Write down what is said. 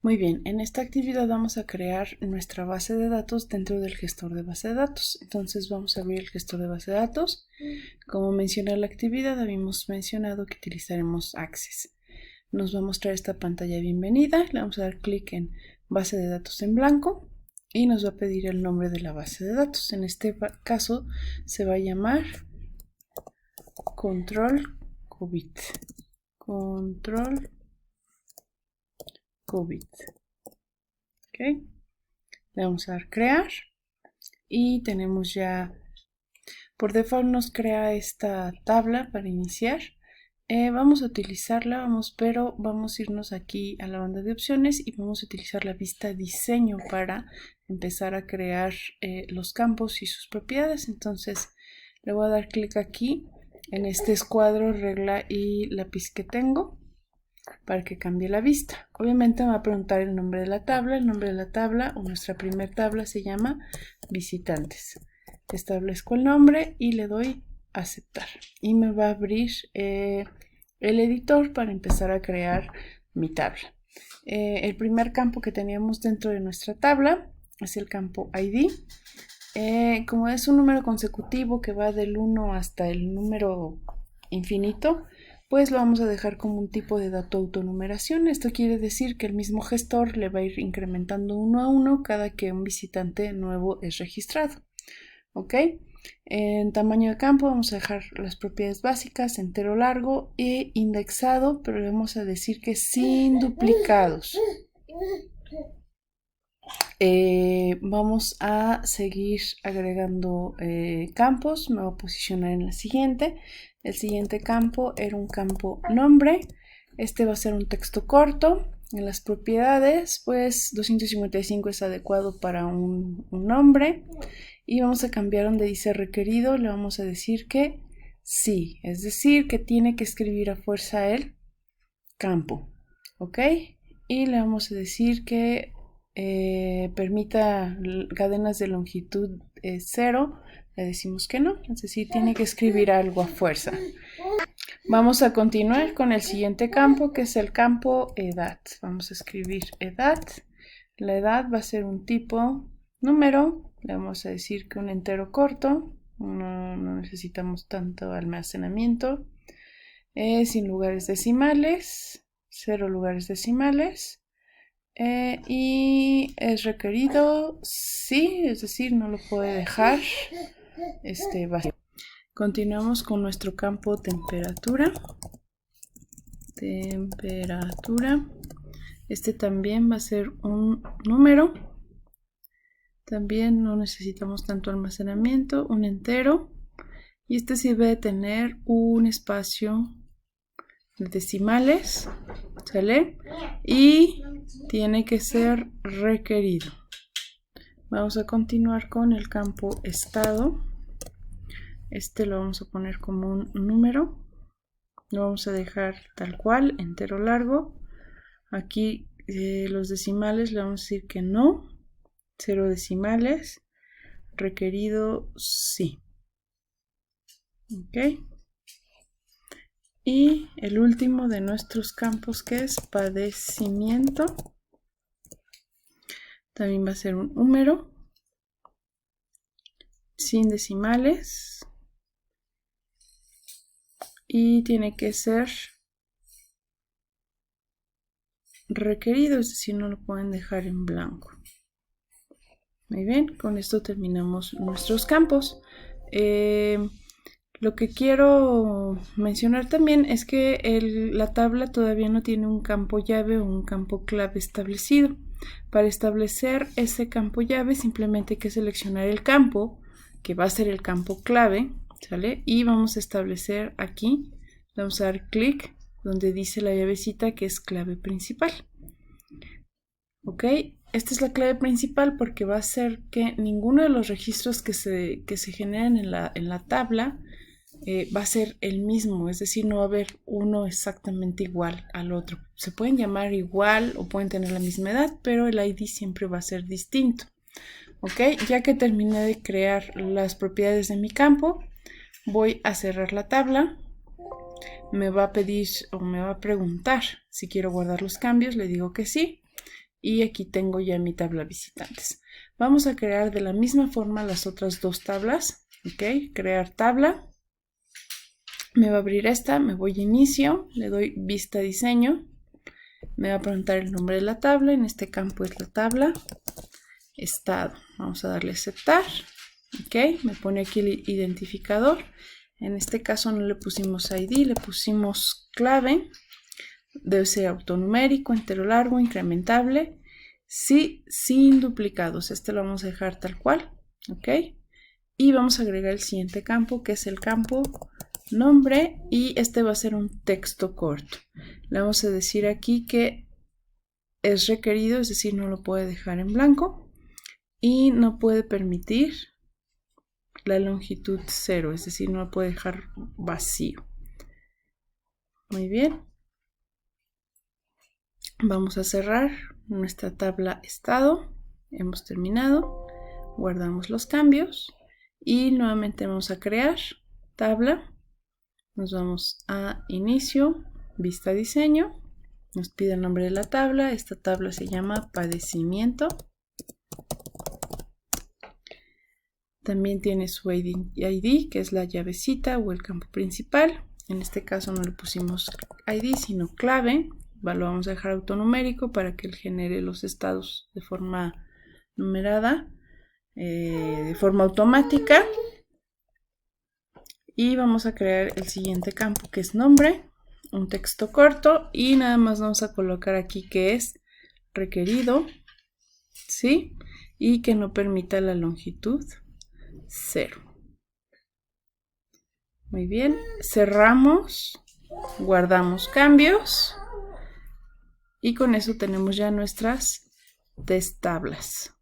Muy bien, en esta actividad vamos a crear nuestra base de datos dentro del gestor de base de datos. Entonces vamos a abrir el gestor de base de datos. Como mencioné en la actividad, habíamos mencionado que utilizaremos Access. Nos va a mostrar esta pantalla de bienvenida. Le vamos a dar clic en base de datos en blanco y nos va a pedir el nombre de la base de datos. En este caso se va a llamar Control COVID. Control COVID. Ok. Le vamos a dar crear y tenemos ya, por default nos crea esta tabla para iniciar. Vamos a utilizarla, pero vamos a irnos aquí a la banda de opciones y vamos a utilizar la vista diseño para empezar a crear los campos y sus propiedades. Entonces le voy a dar clic aquí en este escuadro, regla y lápiz que tengo para que cambie la vista. Obviamente me va a preguntar el nombre de la tabla. El nombre de la tabla o nuestra primera tabla se llama visitantes. Establezco el nombre y le doy aceptar y me va a abrir el editor para empezar a crear mi tabla. El primer campo que teníamos dentro de nuestra tabla es el campo ID. Como es un número consecutivo que va del 1 hasta el número infinito, pues lo vamos a dejar como un tipo de dato autonumeración. Esto quiere decir que el mismo gestor le va a ir incrementando uno a uno cada que un visitante nuevo es registrado. ¿Ok? En tamaño de campo vamos a dejar las propiedades básicas, entero largo e indexado, pero le vamos a decir que sin duplicados. Vamos a seguir agregando campos. Me voy a posicionar en la siguiente. El siguiente campo era un campo nombre. Este va a ser un texto corto. En las propiedades, pues 255 es adecuado para un nombre. Y vamos a cambiar donde dice requerido. Le vamos a decir que sí. Es decir, que tiene que escribir a fuerza el campo. ¿Ok? Y le vamos a decir que permita cadenas de longitud 0, le decimos que no, es decir, tiene que escribir algo a fuerza. Vamos a continuar con el siguiente campo, que es el campo edad. Vamos a escribir edad. La edad va a ser un tipo número. Le vamos a decir que un entero corto, no necesitamos tanto almacenamiento. Sin lugares decimales, 0 lugares decimales. Y es requerido sí, es decir, no lo puede dejar vacío. Continuamos con nuestro campo temperatura. Temperatura. Este también va a ser un número. También no necesitamos tanto almacenamiento, un entero. Y este sí debe tener un espacio de decimales, ¿sale? Y tiene que ser requerido. Vamos a continuar con el campo estado. Este lo vamos a poner como un número. Lo vamos a dejar tal cual, entero largo. Aquí los decimales le vamos a decir que no. 0 decimales. Requerido sí. Ok. Y el último de nuestros campos, que es padecimiento, también va a ser un número sin decimales y tiene que ser requerido, es decir, no lo pueden dejar en blanco. Muy bien, con esto terminamos nuestros campos. Lo que quiero mencionar también es que la tabla todavía no tiene un campo llave o un campo clave establecido. Para establecer ese campo llave simplemente hay que seleccionar el campo, que va a ser el campo clave, ¿sale? Y vamos a establecer aquí, vamos a dar clic donde dice la llavecita que es clave principal. ¿Ok? Esta es la clave principal porque va a hacer que ninguno de los registros que se generen en la tabla va a ser el mismo, es decir, no va a haber uno exactamente igual al otro. Se pueden llamar igual o pueden tener la misma edad, pero el ID siempre va a ser distinto. ¿Ok? Ya que terminé de crear las propiedades de mi campo, voy a cerrar la tabla. Me va a pedir o me va a preguntar si quiero guardar los cambios, le digo que sí. y aquí tengo ya mi tabla visitantes. Vamos a crear de la misma forma las otras dos tablas. Ok, crear tabla. Me va a abrir esta, me voy a inicio, le doy vista diseño. Me va a preguntar el nombre de la tabla, en este campo es la tabla. Estado, vamos a darle aceptar. Ok, me pone aquí el identificador. En este caso no le pusimos ID, le pusimos clave. Debe ser autonumérico, entero largo, incrementable. Sí, sin duplicados. Este lo vamos a dejar tal cual. Ok. Y vamos a agregar el siguiente campo, que es el campo nombre. Y este va a ser un texto corto. Le vamos a decir aquí que es requerido, es decir, no lo puede dejar en blanco. Y no puede permitir la longitud 0, es decir, no lo puede dejar vacío. Muy bien. Vamos a cerrar nuestra tabla estado. Hemos terminado. Guardamos los cambios y nuevamente vamos a crear tabla. Nos vamos a inicio, vista diseño. Nos pide el nombre de la tabla. Esta tabla se llama padecimiento. También tiene su ID, que es la llavecita o el campo principal. En este caso no le pusimos ID, sino clave. Lo vamos a dejar autonumérico para que él genere los estados de forma numerada, de forma automática. Y vamos a crear el siguiente campo, que es nombre, un texto corto, y nada más vamos a colocar aquí que es requerido, ¿sí? Y que no permita la longitud 0. Muy bien, cerramos, guardamos cambios y con eso tenemos ya nuestras test tablas.